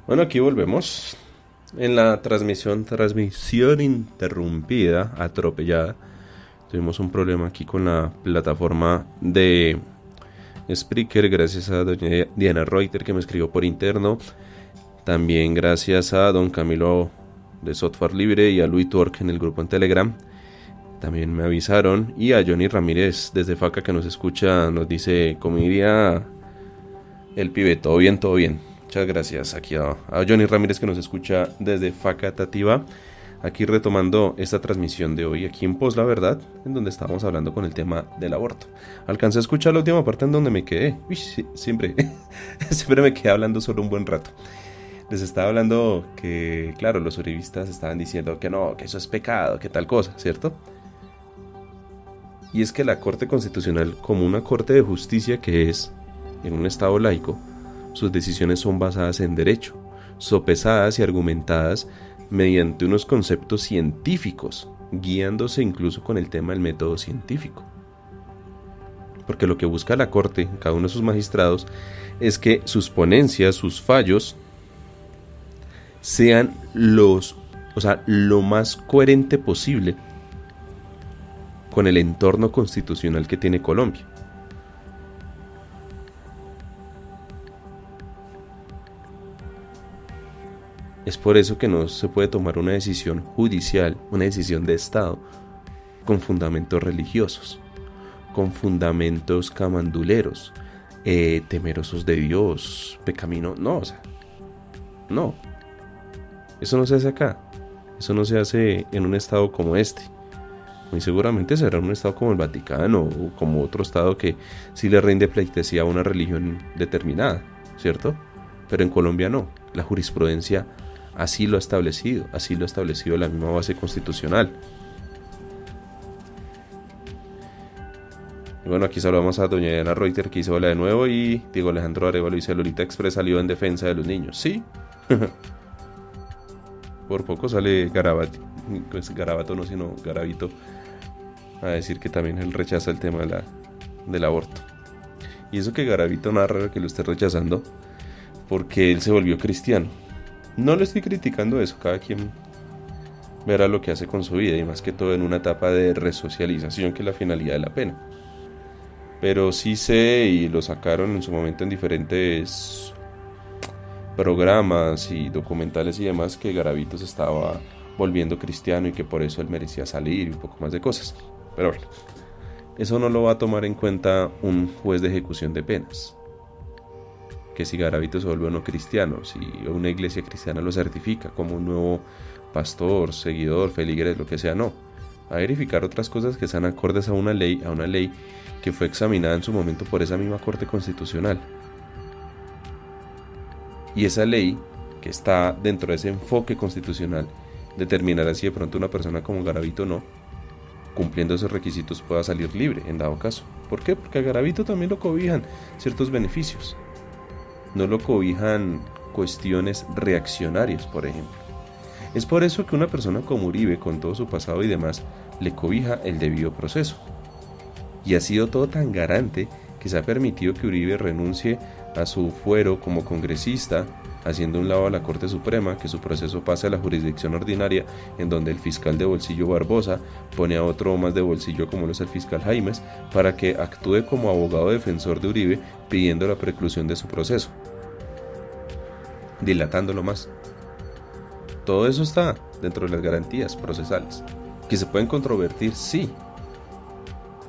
Bueno, aquí volvemos. En la transmisión interrumpida, atropellada. Tuvimos un problema aquí con la plataforma de Spreaker, gracias a doña Diana Reuter que me escribió por interno. También gracias a don Camilo de Software Libre y a Luis Twork en el grupo en Telegram. También me avisaron. Y a Johnny Ramírez desde Faca que nos escucha, nos dice, como diría el pibe, todo bien, todo bien. Muchas gracias aquí a Johnny Ramírez que nos escucha desde Facatativa. Aquí retomando esta transmisión de hoy aquí en Pos la Verdad, en donde estábamos hablando con el tema del aborto. Alcancé a escuchar la última parte en donde me quedé. Uy, sí, siempre me quedé hablando solo un buen rato. Les estaba hablando que, claro, los uribistas estaban diciendo que no, que eso es pecado, que tal cosa, ¿cierto? Y es que la Corte Constitucional, como una corte de justicia que es en un estado laico, sus decisiones son basadas en derecho, sopesadas y argumentadas mediante unos conceptos científicos, guiándose incluso con el tema del método científico. Porque lo que busca la Corte, cada uno de sus magistrados, es que sus ponencias, sus fallos, sean lo más coherente posible con el entorno constitucional que tiene Colombia. Es por eso que no se puede tomar una decisión judicial, una decisión de Estado, con fundamentos religiosos, con fundamentos camanduleros, temerosos de Dios, pecaminosos. No, no. Eso no se hace acá. Eso no se hace en un Estado como este. Muy seguramente será un Estado como el Vaticano o como otro Estado que sí le rinde pleitesía a una religión determinada, ¿cierto? Pero en Colombia no. La jurisprudencia así lo ha establecido la misma base constitucional. Y bueno, aquí saludamos a doña Diana Reuter que hizo hola de nuevo y Diego Alejandro Arevalo dice Lolita Express salió en defensa de los niños. Sí. Por poco sale Garabato, pues Garabato no, sino Garavito, a decir que también él rechaza el tema del aborto. Y eso que Garavito narra que lo esté rechazando porque él se volvió cristiano. No le estoy criticando eso, cada quien verá lo que hace con su vida y más que todo en una etapa de resocialización que es la finalidad de la pena. Pero sí sé, y lo sacaron en su momento en diferentes programas y documentales y demás, que Garavito se estaba volviendo cristiano y que por eso él merecía salir y un poco más de cosas. Pero bueno, eso no lo va a tomar en cuenta un juez de ejecución de penas. Que si Garavito se vuelve o no cristiano, si una iglesia cristiana lo certifica como un nuevo pastor, seguidor, feligres, lo que sea, no. A verificar otras cosas que sean acordes a una ley que fue examinada en su momento por esa misma Corte Constitucional. Y esa ley, que está dentro de ese enfoque constitucional, determinará si de pronto una persona como Garavito no, cumpliendo esos requisitos, pueda salir libre en dado caso. ¿Por qué? Porque a Garavito también lo cobijan ciertos beneficios. No lo cobijan cuestiones reaccionarias, por ejemplo. Es por eso que una persona como Uribe, con todo su pasado y demás, le cobija el debido proceso. Y ha sido todo tan garante que se ha permitido que Uribe renuncie a su fuero como congresista, haciendo un lado a la Corte Suprema, que su proceso pase a la jurisdicción ordinaria, en donde el fiscal de bolsillo Barbosa pone a otro más de bolsillo como lo es el fiscal Jaimes, para que actúe como abogado defensor de Uribe, pidiendo la preclusión de su proceso, dilatándolo más. Todo eso está dentro de las garantías procesales, que se pueden controvertir, sí.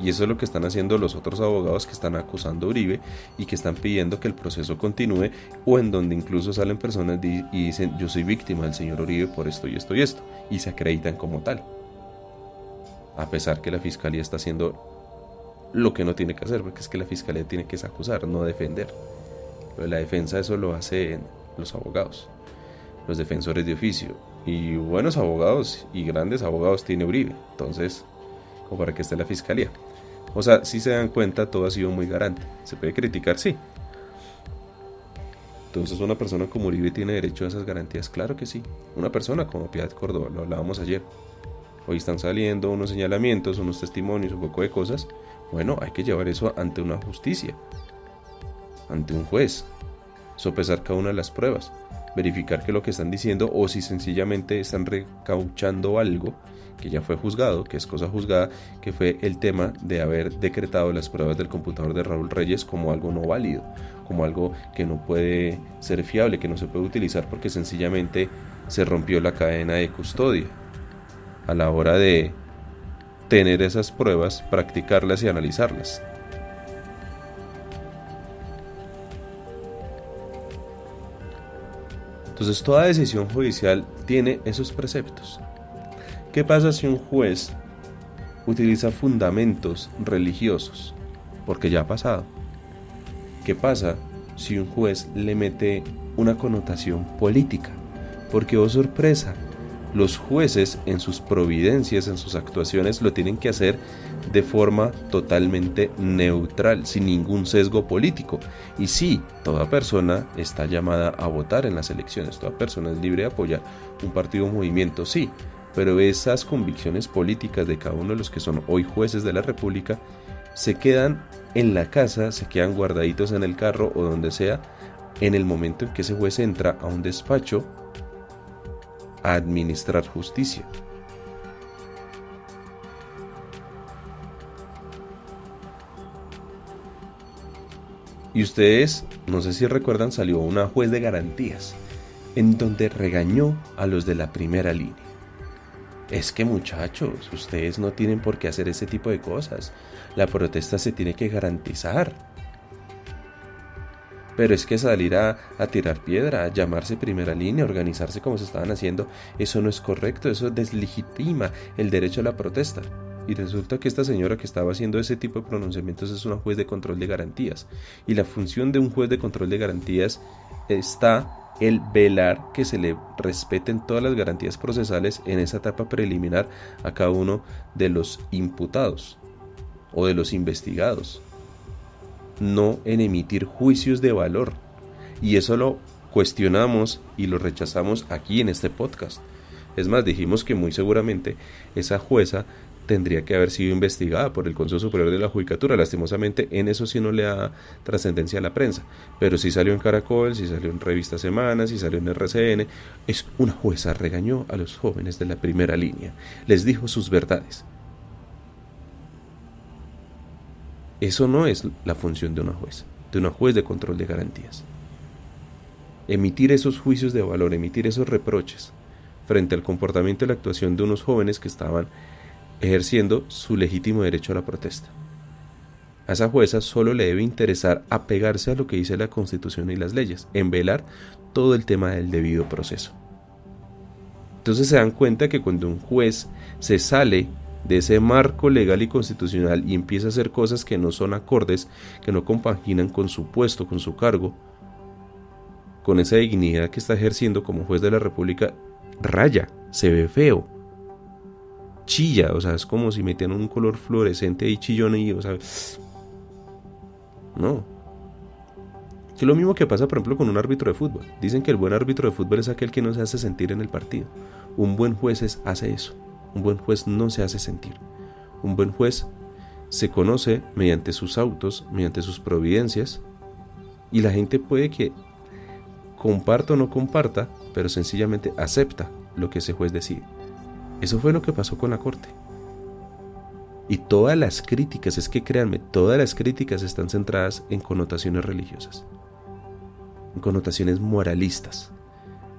Y eso es lo que están haciendo los otros abogados que están acusando a Uribe y que están pidiendo que el proceso continúe, o en donde incluso salen personas y dicen yo soy víctima del señor Uribe por esto y esto y esto, y se acreditan como tal, a pesar que la fiscalía está haciendo lo que no tiene que hacer, porque es que la fiscalía tiene que acusar, no defender. Lo de la defensa eso lo hacen los abogados, los defensores de oficio, y buenos abogados y grandes abogados tiene Uribe, entonces como para que esté la fiscalía. O sea, si se dan cuenta, todo ha sido muy garante. ¿Se puede criticar? Sí. Entonces, ¿una persona como Uribe tiene derecho a esas garantías? Claro que sí. Una persona como Piedad Córdoba, lo hablábamos ayer. Hoy están saliendo unos señalamientos, unos testimonios, un poco de cosas. Bueno, hay que llevar eso ante una justicia, ante un juez, sopesar cada una de las pruebas. verificar que lo que están diciendo, o si sencillamente están recauchando algo que ya fue juzgado, que es cosa juzgada, que fue el tema de haber decretado las pruebas del computador de Raúl Reyes como algo no válido, como algo que no puede ser fiable, que no se puede utilizar porque sencillamente se rompió la cadena de custodia. A la hora de tener esas pruebas, practicarlas y analizarlas. Entonces toda decisión judicial tiene esos preceptos. ¿Qué pasa si un juez utiliza fundamentos religiosos? Porque ya ha pasado. ¿Qué pasa si un juez le mete una connotación política? Porque, oh sorpresa, los jueces en sus providencias, en sus actuaciones, lo tienen que hacer de forma totalmente neutral, sin ningún sesgo político. Y sí, toda persona está llamada a votar en las elecciones, toda persona es libre de apoyar un partido o un movimiento, sí, pero esas convicciones políticas de cada uno de los que son hoy jueces de la República se quedan en la casa, se quedan guardaditos en el carro o donde sea, en el momento en que ese juez entra a un despacho a administrar justicia. Y ustedes, no sé si recuerdan, salió una juez de garantías en donde regañó a los de la primera línea. Es que, muchachos, ustedes no tienen por qué hacer ese tipo de cosas. La protesta se tiene que garantizar. Pero es que salir a tirar piedra, a llamarse primera línea, organizarse como se estaban haciendo, eso no es correcto, eso deslegitima el derecho a la protesta. Y resulta que esta señora que estaba haciendo ese tipo de pronunciamientos es una juez de control de garantías. Y la función de un juez de control de garantías está el velar que se le respeten todas las garantías procesales en esa etapa preliminar a cada uno de los imputados o de los investigados. No en emitir juicios de valor. Y eso lo cuestionamos y lo rechazamos aquí en este podcast. Es más, dijimos que muy seguramente esa jueza tendría que haber sido investigada por el Consejo Superior de la Judicatura. Lastimosamente, en eso sí no le da trascendencia a la prensa, pero sí salió en Caracol, sí salió en Revista Semana, sí salió en RCN. Es una jueza, regañó a los jóvenes de la primera línea, les dijo sus verdades. Eso no es la función de una juez de control de garantías. Emitir esos juicios de valor, emitir esos reproches frente al comportamiento y la actuación de unos jóvenes que estaban ejerciendo su legítimo derecho a la protesta. A esa jueza solo le debe interesar apegarse a lo que dice la Constitución y las leyes, en velar todo el tema del debido proceso. Entonces se dan cuenta que cuando un juez se sale de ese marco legal y constitucional y empieza a hacer cosas que no son acordes, que no compaginan con su puesto, con su cargo, con esa dignidad que está ejerciendo como juez de la República, raya, se ve feo, chilla, o sea, es como si metieran un color fluorescente y chillón y, o sea, no. Es lo mismo que pasa, por ejemplo, con un árbitro de fútbol. Dicen que el buen árbitro de fútbol es aquel que no se hace sentir en el partido. Un buen juez hace eso. Un buen juez no se hace sentir. Un buen juez se conoce mediante sus autos, mediante sus providencias, y la gente puede que comparta o no comparta, pero sencillamente acepta lo que ese juez decide. Eso fue lo que pasó con la Corte. Y todas las críticas, es que créanme, todas las críticas están centradas en connotaciones religiosas, en connotaciones moralistas.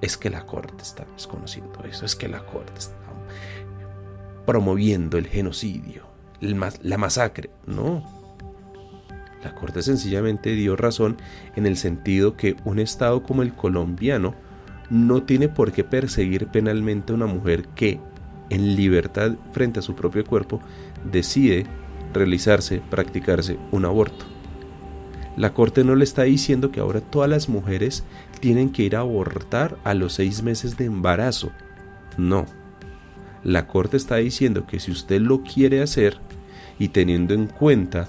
Es que la Corte está desconociendo eso, es que la Corte está promoviendo el genocidio, la masacre. No. La Corte sencillamente dio razón en el sentido que un Estado como el colombiano no tiene por qué perseguir penalmente a una mujer que, en libertad frente a su propio cuerpo, decide realizarse, practicarse un aborto. La Corte no le está diciendo que ahora todas las mujeres tienen que ir a abortar a los 6 meses de embarazo. No. La Corte está diciendo que si usted lo quiere hacer, y teniendo en cuenta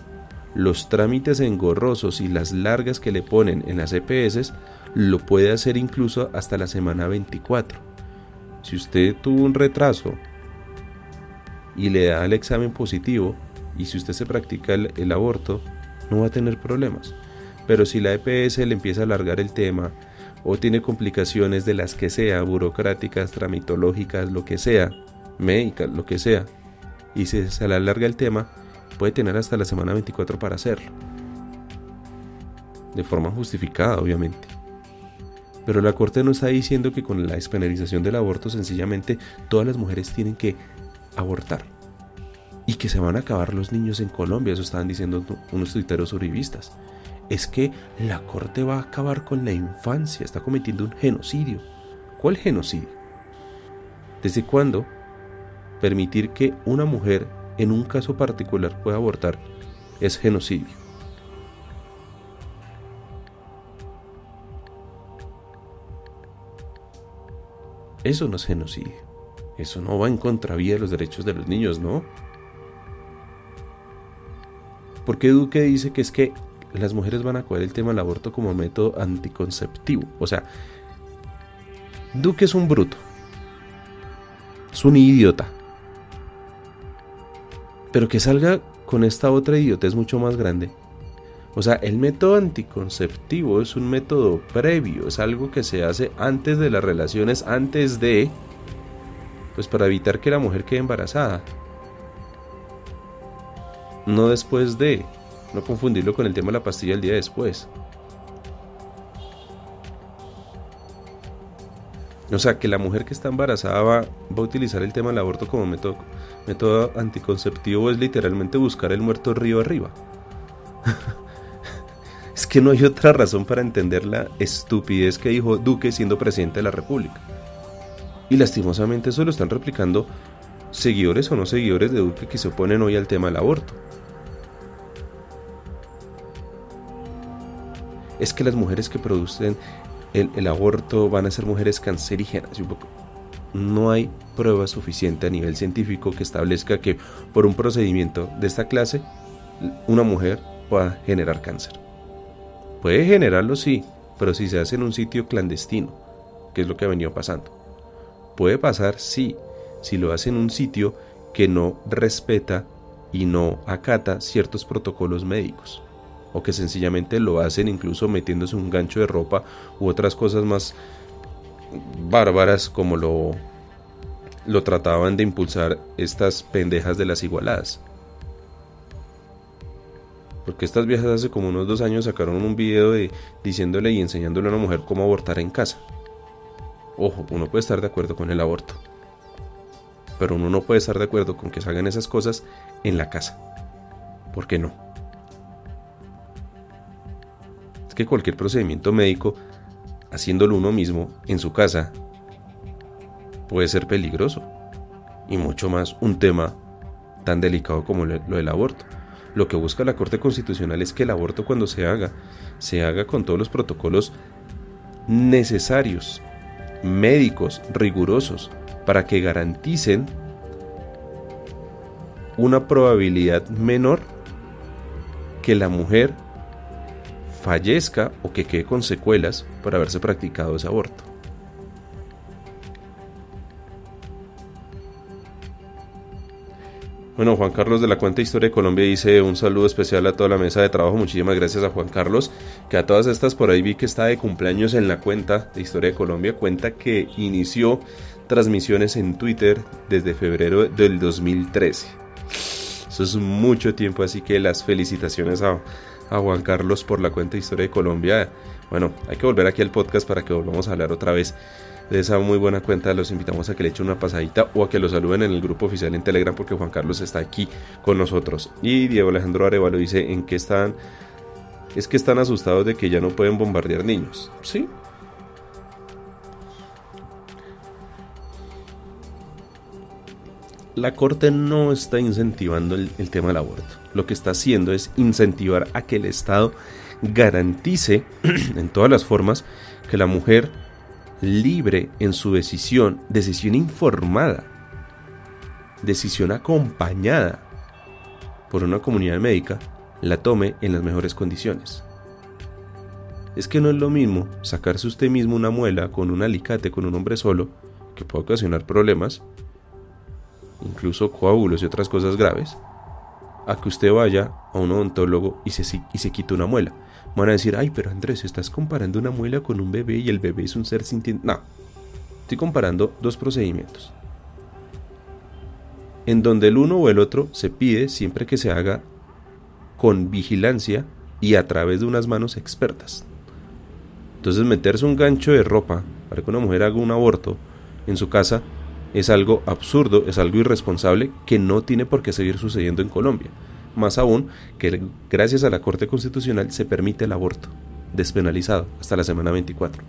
los trámites engorrosos y las largas que le ponen en las EPS, lo puede hacer incluso hasta la semana 24. Si usted tuvo un retraso y le da el examen positivo, y si usted se practica el aborto, no va a tener problemas. Pero si la EPS le empieza a alargar el tema, o tiene complicaciones de las que sea, burocráticas, tramitológicas, lo que sea, médicas, lo que sea, y se le alarga el tema, puede tener hasta la semana 24 para hacerlo. De forma justificada, obviamente. Pero la Corte no está diciendo que con la despenalización del aborto sencillamente todas las mujeres tienen que abortar y que se van a acabar los niños en Colombia. Eso estaban diciendo unos tuiteros uribistas. Es que la Corte va a acabar con la infancia, está cometiendo un genocidio. ¿Cuál genocidio? ¿Desde cuándo permitir que una mujer en un caso particular pueda abortar es genocidio? Eso no es genocidio. Eso no va en contravía de los derechos de los niños, ¿no? Porque Duque dice que es que las mujeres van a coger el tema del aborto como método anticonceptivo. O sea, Duque es un bruto. Es un idiota. Pero que salga con esta otra idiotez mucho más grande. O sea, el método anticonceptivo es un método previo, es algo que se hace antes de las relaciones, antes de, pues para evitar que la mujer quede embarazada. No después de, no confundirlo con el tema de la pastilla el día después. O sea, que la mujer que está embarazada va a utilizar el tema del aborto como método anticonceptivo es literalmente buscar el muerto río arriba. Es que no hay otra razón para entender la estupidez que dijo Duque siendo presidente de la República. Y lastimosamente eso lo están replicando seguidores o no seguidores de Duque que se oponen hoy al tema del aborto. Es que las mujeres que producen el aborto van a ser mujeres cancerígenas. No hay prueba suficiente a nivel científico que establezca que por un procedimiento de esta clase una mujer pueda generar cáncer. Puede generarlo, sí, pero si se hace en un sitio clandestino, que es lo que ha venido pasando. Puede pasar, sí, si lo hace en un sitio que no respeta y no acata ciertos protocolos médicos, o que sencillamente lo hacen incluso metiéndose un gancho de ropa u otras cosas más bárbaras como lo trataban de impulsar estas pendejas de las igualadas. Porque estas viejas hace como unos 2 años sacaron un video diciéndole y enseñándole a una mujer cómo abortar en casa. Ojo, uno puede estar de acuerdo con el aborto, pero uno no puede estar de acuerdo con que se hagan esas cosas en la casa. ¿Por qué no? Es que cualquier procedimiento médico, haciéndolo uno mismo en su casa, puede ser peligroso. Y mucho más un tema tan delicado como lo del aborto. Lo que busca la Corte Constitucional es que el aborto, cuando se haga con todos los protocolos necesarios, médicos, rigurosos, para que garanticen una probabilidad menor que la mujer fallezca o que quede con secuelas por haberse practicado ese aborto. Bueno, Juan Carlos de la cuenta Historia de Colombia dice: un saludo especial a toda la mesa de trabajo. Muchísimas gracias a Juan Carlos, que a todas estas por ahí vi que está de cumpleaños en la cuenta de Historia de Colombia, cuenta que inició transmisiones en Twitter desde febrero del 2013. Eso es mucho tiempo, así que las felicitaciones a Juan Carlos por la cuenta de Historia de Colombia. Bueno, hay que volver aquí al podcast para que volvamos a hablar otra vez de esa muy buena cuenta. Los invitamos a que le echen una pasadita o a que lo saluden en el grupo oficial en Telegram, porque Juan Carlos está aquí con nosotros. Y Diego Alejandro Arevalo dice: ¿en qué están? Es que están asustados de que ya no pueden bombardear niños. Sí. La Corte no está incentivando el tema del aborto. Lo que está haciendo es incentivar a que el Estado garantice en todas las formas que la mujer libre en su decisión informada, decisión acompañada por una comunidad médica, la tome en las mejores condiciones. Es que no es lo mismo sacarse usted mismo una muela con un alicate con un hombre solo, que puede ocasionar problemas, incluso coágulos y otras cosas graves, a que usted vaya a un odontólogo y se quite una muela. Van a decir, ay, pero Andrés, estás comparando una muela con un bebé y el bebé es un ser sintiente. No, estoy comparando dos procedimientos, en donde el uno o el otro se pide siempre que se haga con vigilancia y a través de unas manos expertas. Entonces meterse un gancho de ropa para que una mujer haga un aborto en su casa es algo absurdo, es algo irresponsable que no tiene por qué seguir sucediendo en Colombia. Más aún que gracias a la Corte Constitucional se permite el aborto despenalizado hasta la semana 24.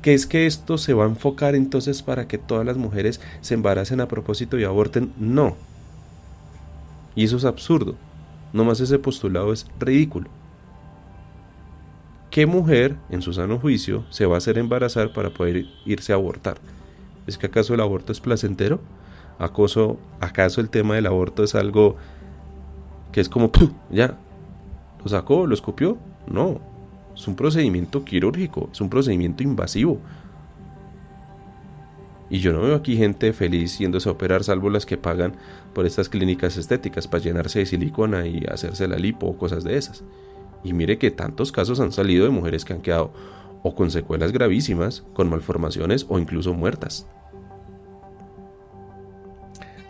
¿Qué es que esto se va a enfocar entonces para que todas las mujeres se embaracen a propósito y aborten? No. Y eso es absurdo. Nomás ese postulado es ridículo. ¿Qué mujer, en su sano juicio, se va a hacer embarazar para poder irse a abortar? ¿Es que acaso el aborto es placentero? ¿Acaso el tema del aborto es algo que es como, ¡pum!, ya, lo sacó, lo escupió? No, es un procedimiento quirúrgico, es un procedimiento invasivo. Y yo no veo aquí gente feliz yéndose a operar, salvo las que pagan por estas clínicas estéticas para llenarse de silicona y hacerse la lipo o cosas de esas. Y mire que tantos casos han salido de mujeres que han quedado o con secuelas gravísimas, con malformaciones o incluso muertas.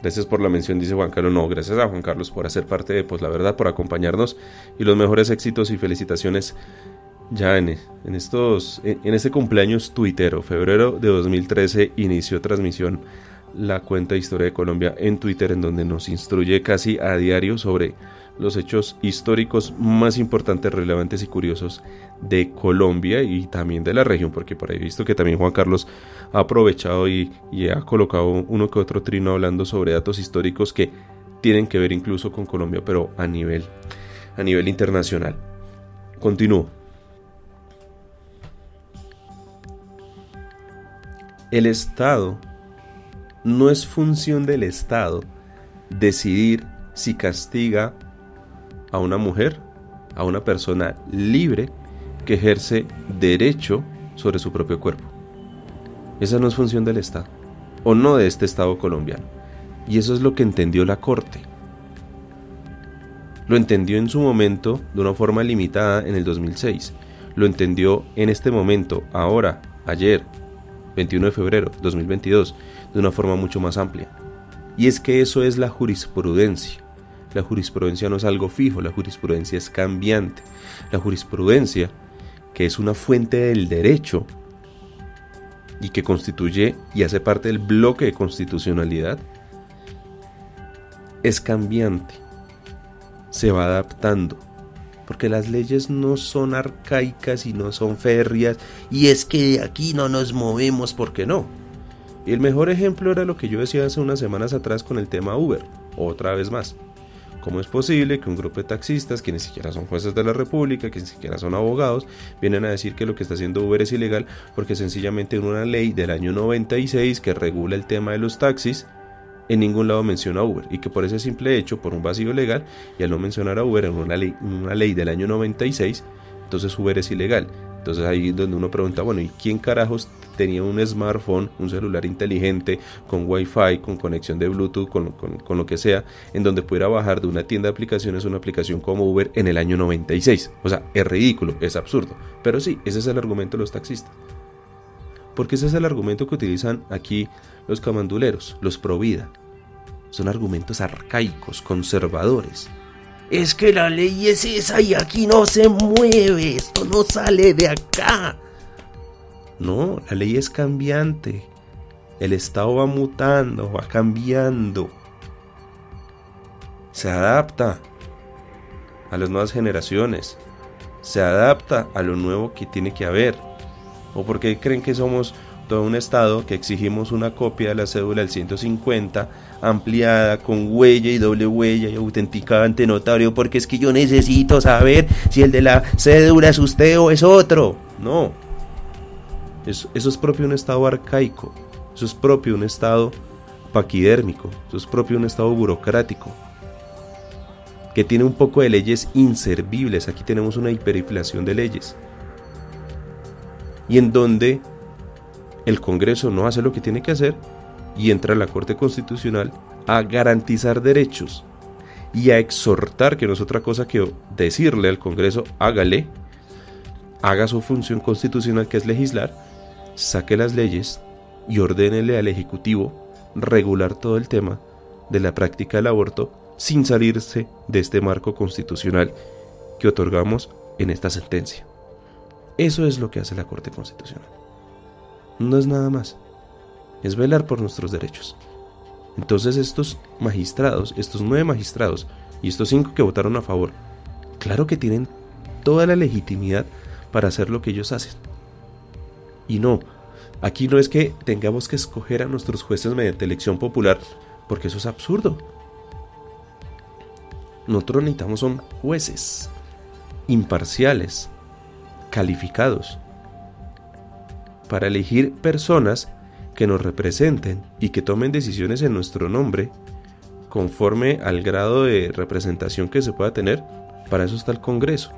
Gracias por la mención, dice Juan Carlos. No, gracias a Juan Carlos por hacer parte de Pues la Verdad, por acompañarnos y los mejores éxitos y felicitaciones ya en este cumpleaños tuitero. Febrero de 2013 inició transmisión la cuenta Historia de Colombia en Twitter, en donde nos instruye casi a diario sobre los hechos históricos más importantes, relevantes y curiosos de Colombia y también de la región, porque por ahí he visto que también Juan Carlos ha aprovechado y ha colocado uno que otro trino hablando sobre datos históricos que tienen que ver incluso con Colombia, pero a nivel internacional. Continúo. El Estado, no es función del Estado decidir si castiga a una mujer, a una persona libre que ejerce derecho sobre su propio cuerpo. Esa no es función del Estado, o no de este Estado colombiano. Y eso es lo que entendió la Corte. Lo entendió en su momento de una forma limitada en el 2006. Lo entendió en este momento, ahora, ayer, 21 de febrero de 2022, de una forma mucho más amplia. Y es que eso es la jurisprudencia. La jurisprudencia no es algo fijo, la jurisprudencia es cambiante. La jurisprudencia, que es una fuente del derecho y que constituye y hace parte del bloque de constitucionalidad, es cambiante, se va adaptando, porque las leyes no son arcaicas y no son férreas, y es que de aquí no nos movemos, ¿por qué no? Y el mejor ejemplo era lo que yo decía hace unas semanas atrás con el tema Uber, otra vez más. ¿Cómo es posible que un grupo de taxistas, que ni siquiera son jueces de la República, que ni siquiera son abogados, vienen a decir que lo que está haciendo Uber es ilegal porque sencillamente en una ley del año 96 que regula el tema de los taxis, en ningún lado menciona a Uber, y que por ese simple hecho, por un vacío legal, y al no mencionar a Uber en una ley del año 96, entonces Uber es ilegal? Entonces ahí es donde uno pregunta, bueno, ¿y quién carajos tenía un smartphone, un celular inteligente, con Wi-Fi, con conexión de Bluetooth, con lo que sea, en donde pudiera bajar de una tienda de aplicaciones una aplicación como Uber en el año 96? O sea, es ridículo, es absurdo. Pero sí, ese es el argumento de los taxistas. Porque ese es el argumento que utilizan aquí los camanduleros, los pro vida. Son argumentos arcaicos, conservadores. Es que la ley es esa y aquí no se mueve, esto no sale de acá. No, la ley es cambiante. El Estado va mutando, va cambiando. Se adapta a las nuevas generaciones. Se adapta a lo nuevo que tiene que haber. ¿O por qué creen que somos todo un Estado que exigimos una copia de la cédula del 150 ampliada con huella y doble huella y autenticada ante notario? Porque es que yo necesito saber si el de la cédula es usted o es otro. No. Eso es propio de un Estado arcaico. Eso es propio de un Estado paquidérmico. Eso es propio de un Estado burocrático, que tiene un poco de leyes inservibles. Aquí tenemos una hiperinflación de leyes, y en donde el Congreso no hace lo que tiene que hacer y entra la Corte Constitucional a garantizar derechos y a exhortar, que no es otra cosa que decirle al Congreso, haga su función constitucional, que es legislar, saque las leyes y ordénele al Ejecutivo regular todo el tema de la práctica del aborto sin salirse de este marco constitucional que otorgamos en esta sentencia. Eso es lo que hace la Corte Constitucional. No es nada más. Es velar por nuestros derechos. Entonces estos magistrados, estos 9 magistrados y estos 5 que votaron a favor, claro que tienen toda la legitimidad para hacer lo que ellos hacen. Y no, aquí no es que tengamos que escoger a nuestros jueces mediante elección popular, porque eso es absurdo. Nosotros necesitamos son jueces imparciales, calificados, para elegir personas que nos representen y que tomen decisiones en nuestro nombre conforme al grado de representación que se pueda tener. Para eso está el Congreso,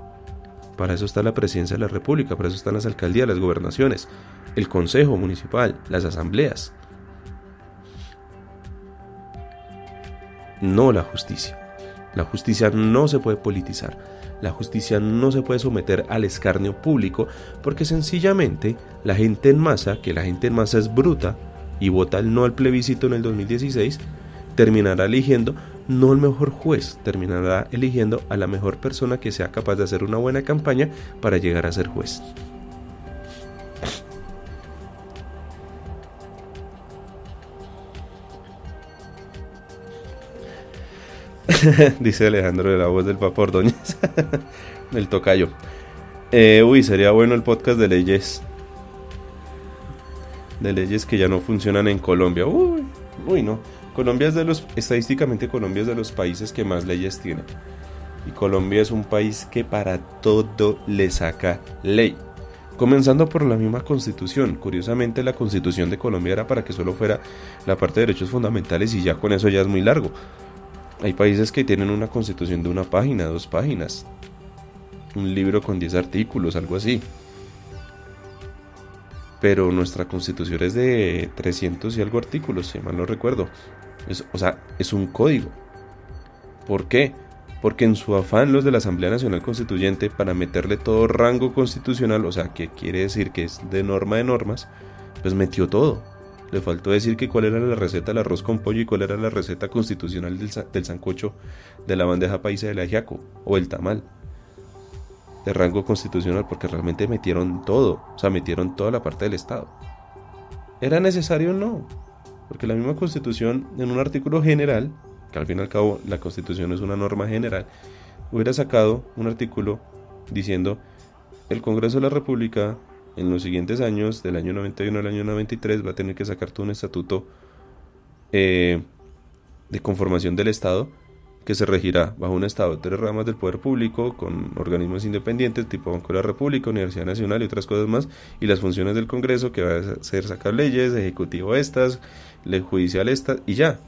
para eso está la Presidencia de la República, para eso están las alcaldías, las gobernaciones, el Consejo Municipal, las asambleas. No la justicia. La justicia no se puede politizar. La justicia no se puede someter al escarnio público, porque sencillamente la gente en masa, que la gente en masa es bruta y vota el no al plebiscito en el 2016, terminará eligiendo no el mejor juez, terminará eligiendo a la mejor persona que sea capaz de hacer una buena campaña para llegar a ser juez. Dice Alejandro de la voz del Papa Ordóñez, el tocayo. Sería bueno el podcast de leyes que ya no funcionan en Colombia. No. Colombia es estadísticamente Colombia es de los países que más leyes tiene. Y Colombia es un país que para todo le saca ley. Comenzando por la misma Constitución. Curiosamente, la Constitución de Colombia era para que solo fuera la parte de derechos fundamentales y ya con eso ya es muy largo. Hay países que tienen una constitución de 1 página, 2 páginas, un libro con 10 artículos, algo así. Pero nuestra constitución es de 300 y algo artículos, si mal no recuerdo. Es un código. ¿Por qué? Porque en su afán los de la Asamblea Nacional Constituyente, para meterle todo rango constitucional, o sea, que quiere decir que es de norma de normas, pues metió todo. Le faltó decir que cuál era la receta del arroz con pollo y cuál era la receta constitucional del sancocho, de la bandeja paisa del ajiaco o el tamal. De rango constitucional, porque realmente metieron todo, o sea, metieron toda la parte del Estado. ¿Era necesario? No, porque la misma Constitución, en un artículo general, que al fin y al cabo la Constitución es una norma general, hubiera sacado un artículo diciendo: el Congreso de la República en los siguientes años, del año 91 al año 93, va a tener que sacar todo un estatuto de conformación del Estado, que se regirá bajo un Estado de 3 ramas del poder público, con organismos independientes tipo Banco de la República, Universidad Nacional y otras cosas más, y las funciones del Congreso, que va a ser sacar leyes, ejecutivo estas, judicial estas, y ya.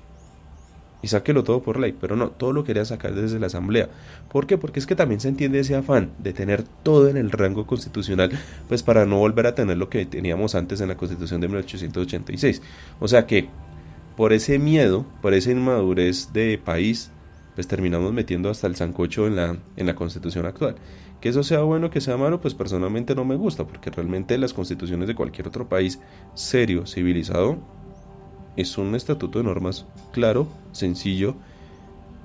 Y sáquelo todo por ley, pero no, todo lo quería sacar desde la Asamblea. ¿Por qué? Porque es que también se entiende ese afán de tener todo en el rango constitucional, pues para no volver a tener lo que teníamos antes en la Constitución de 1886. O sea que, por ese miedo, por esa inmadurez de país, pues terminamos metiendo hasta el sancocho en la Constitución actual. Que eso sea bueno, que sea malo, pues personalmente no me gusta, porque realmente las constituciones de cualquier otro país serio, civilizado, es un estatuto de normas claro, sencillo,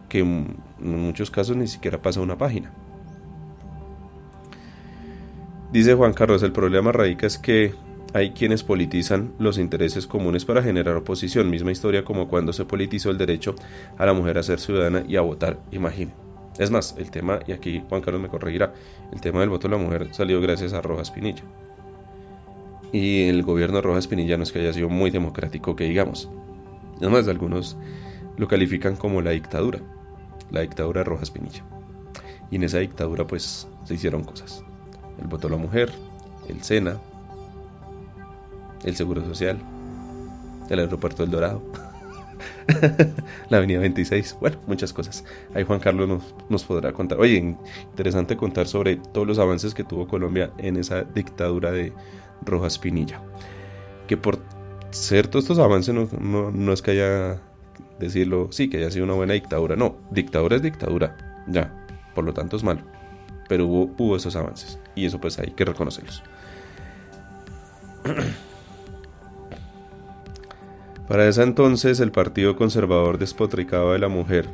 que en muchos casos ni siquiera pasa 1 página. Dice Juan Carlos: el problema radica es que hay quienes politizan los intereses comunes para generar oposición. Misma historia como cuando se politizó el derecho a la mujer a ser ciudadana y a votar, imaginen. Es más, el tema, y aquí Juan Carlos me corregirá, el tema del voto de la mujer salió gracias a Rojas Pinilla. Y el gobierno de Rojas Pinilla no es que haya sido muy democrático, que digamos. Además, algunos lo califican como la dictadura de Rojas Pinilla. Y en esa dictadura pues se hicieron cosas: el voto a la mujer, el SENA, el Seguro Social, el Aeropuerto del Dorado, la Avenida 26, bueno, muchas cosas. Ahí Juan Carlos nos podrá contar. Oye, interesante contar sobre todos los avances que tuvo Colombia en esa dictadura de Rojas Pinilla, que por cierto estos avances no es que haya decirlo, sí, que haya sido una buena dictadura. No, dictadura es dictadura, ya, por lo tanto es malo. Pero hubo esos avances y eso pues hay que reconocerlos. Para ese entonces el Partido Conservador despotricaba de la mujer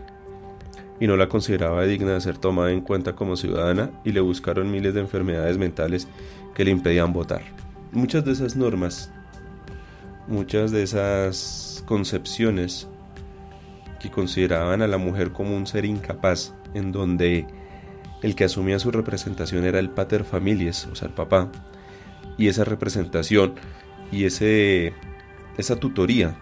y no la consideraba digna de ser tomada en cuenta como ciudadana y le buscaron miles de enfermedades mentales que le impedían votar. Muchas de esas normas, muchas de esas concepciones que consideraban a la mujer como un ser incapaz, en donde el que asumía su representación era el pater familias, o sea el papá, y esa representación y esa tutoría,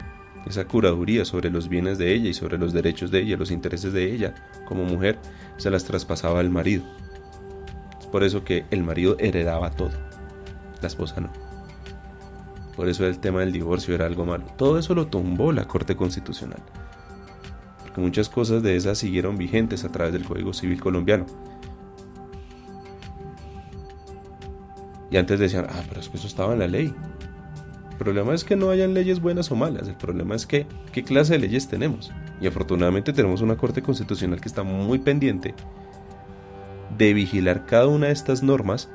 esa curaduría sobre los bienes de ella y sobre los derechos de ella, los intereses de ella como mujer, se las traspasaba al marido. Es por eso que el marido heredaba todo, la esposa no. Por eso el tema del divorcio era algo malo. Todo eso lo tumbó la Corte Constitucional, porque muchas cosas de esas siguieron vigentes a través del Código Civil colombiano. Y antes decían, pero es que eso estaba en la ley. El problema es que no hayan leyes buenas o malas, el problema es que qué clase de leyes tenemos. Y afortunadamente tenemos una Corte Constitucional que está muy pendiente de vigilar cada una de estas normas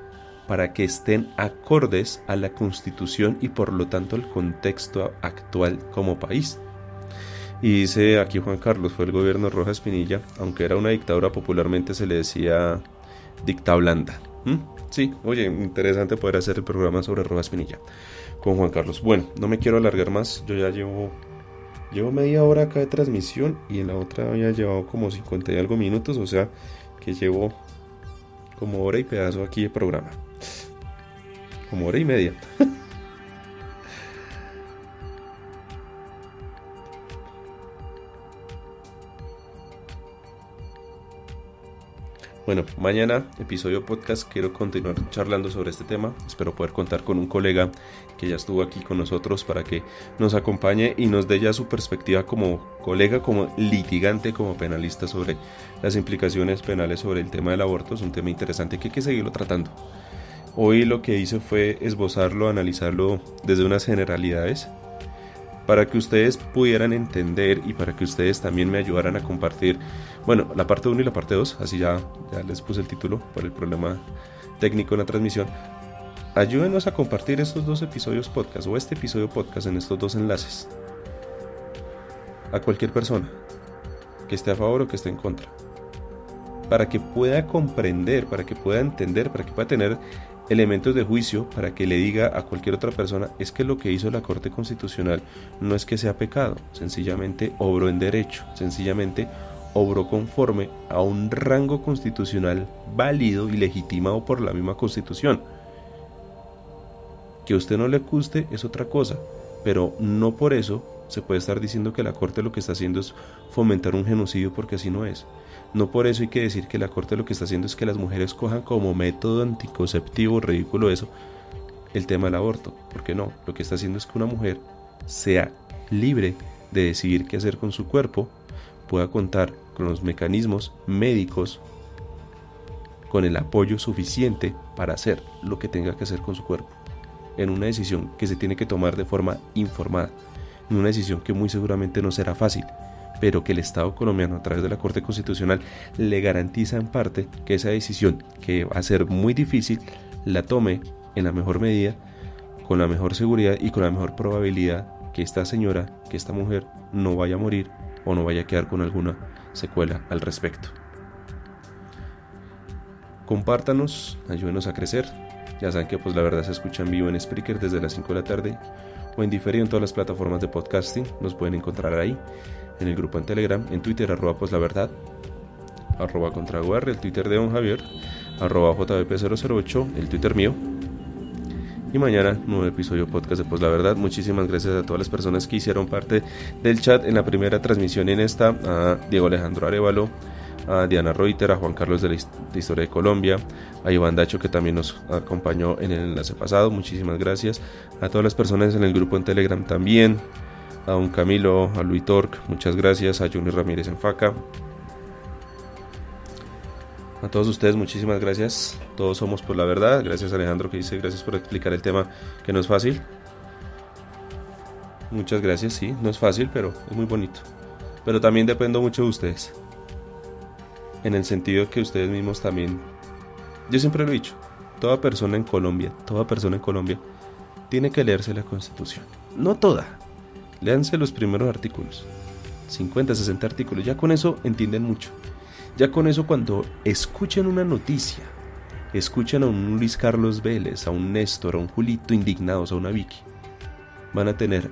para que estén acordes a la Constitución y por lo tanto al contexto actual como país. Y dice aquí Juan Carlos, fue el gobierno de Rojas Pinilla, aunque era una dictadura, popularmente se le decía dicta blanda. Sí, oye, interesante poder hacer el programa sobre Rojas Pinilla con Juan Carlos. Bueno, no me quiero alargar más, yo ya llevo media hora acá de transmisión y en la otra había llevado como 50 y algo minutos, o sea que llevo como hora y pedazo aquí de programa, como hora y media. Bueno, mañana, episodio podcast, quiero continuar charlando sobre este tema. Espero poder contar con un colega que ya estuvo aquí con nosotros para que nos acompañe y nos dé ya su perspectiva como colega, como litigante, como penalista sobre las implicaciones penales sobre el tema del aborto. Es un tema interesante que hay que seguirlo tratando. Hoy lo que hice fue esbozarlo, analizarlo desde unas generalidades para que ustedes pudieran entender y para que ustedes también me ayudaran a compartir, bueno, la parte 1 y la parte 2, así ya les puse el título por el problema técnico en la transmisión. Ayúdenos a compartir estos dos episodios podcast o este episodio podcast en estos dos enlaces a cualquier persona que esté a favor o que esté en contra, para que pueda comprender, para que pueda entender, para que pueda tener elementos de juicio, para que le diga a cualquier otra persona, es que lo que hizo la Corte Constitucional no es que sea pecado, sencillamente obró en derecho, sencillamente obró conforme a un rango constitucional válido y legitimado por la misma Constitución. Que a usted no le guste es otra cosa, pero no por eso se puede estar diciendo que la Corte lo que está haciendo es fomentar un genocidio, porque así no es. No por eso hay que decir que la Corte lo que está haciendo es que las mujeres cojan como método anticonceptivo, ridículo eso, el tema del aborto, porque no, lo que está haciendo es que una mujer sea libre de decidir qué hacer con su cuerpo, pueda contar con los mecanismos médicos, con el apoyo suficiente para hacer lo que tenga que hacer con su cuerpo, en una decisión que se tiene que tomar de forma informada, en una decisión que muy seguramente no será fácil, pero que el Estado colombiano a través de la Corte Constitucional le garantiza en parte que esa decisión, que va a ser muy difícil, la tome en la mejor medida, con la mejor seguridad y con la mejor probabilidad que esta señora, que esta mujer no vaya a morir o no vaya a quedar con alguna secuela al respecto. Compártanos, ayúdenos a crecer. Ya saben que pues la verdad se escucha en vivo en Spreaker desde las 5 de la tarde o en diferido en todas las plataformas de podcasting. Nos pueden encontrar ahí, en el grupo en Telegram, en Twitter, @pues la verdad, @contraguar, el Twitter de Don Javier, @jvp008, el Twitter mío. Y mañana, nuevo episodio podcast de Pues la Verdad. Muchísimas gracias a todas las personas que hicieron parte del chat en la primera transmisión y en esta, a Diego Alejandro Arevalo, a Diana Reuter, a Juan Carlos de Historia de Colombia, a Iván Dacho, que también nos acompañó en el enlace pasado. Muchísimas gracias a todas las personas en el grupo en Telegram también, a Don Camilo, a Luis Torque, muchas gracias, a Johnny Ramírez en Faca. A todos ustedes, muchísimas gracias. Todos somos por la verdad. Gracias Alejandro, que dice gracias por explicar el tema, que no es fácil. Muchas gracias, sí, no es fácil, pero es muy bonito. Pero también dependo mucho de ustedes. En el sentido que ustedes mismos también... Yo siempre lo he dicho, toda persona en Colombia tiene que leerse la Constitución. No toda. Léanse los primeros artículos. 50, 60 artículos. Ya con eso entienden mucho. Ya con eso cuando escuchen una noticia, escuchan a un Luis Carlos Vélez, a un Néstor, a un Julito indignados, a una Vicky, van a tener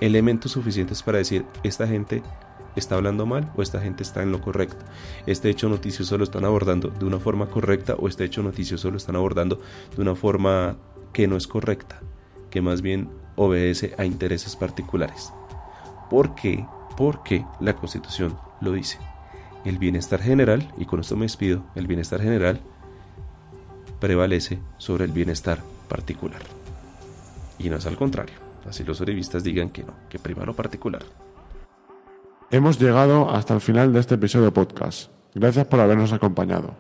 elementos suficientes para decir, esta gente está hablando mal o esta gente está en lo correcto. Este hecho noticioso lo están abordando de una forma correcta o este hecho noticioso lo están abordando de una forma que no es correcta, que más bien obedece a intereses particulares. ¿Por qué? Porque la Constitución lo dice. El bienestar general, y con esto me despido, el bienestar general prevalece sobre el bienestar particular. Y no es al contrario. Así los uribistas digan que no, que prima lo particular. Hemos llegado hasta el final de este episodio podcast. Gracias por habernos acompañado.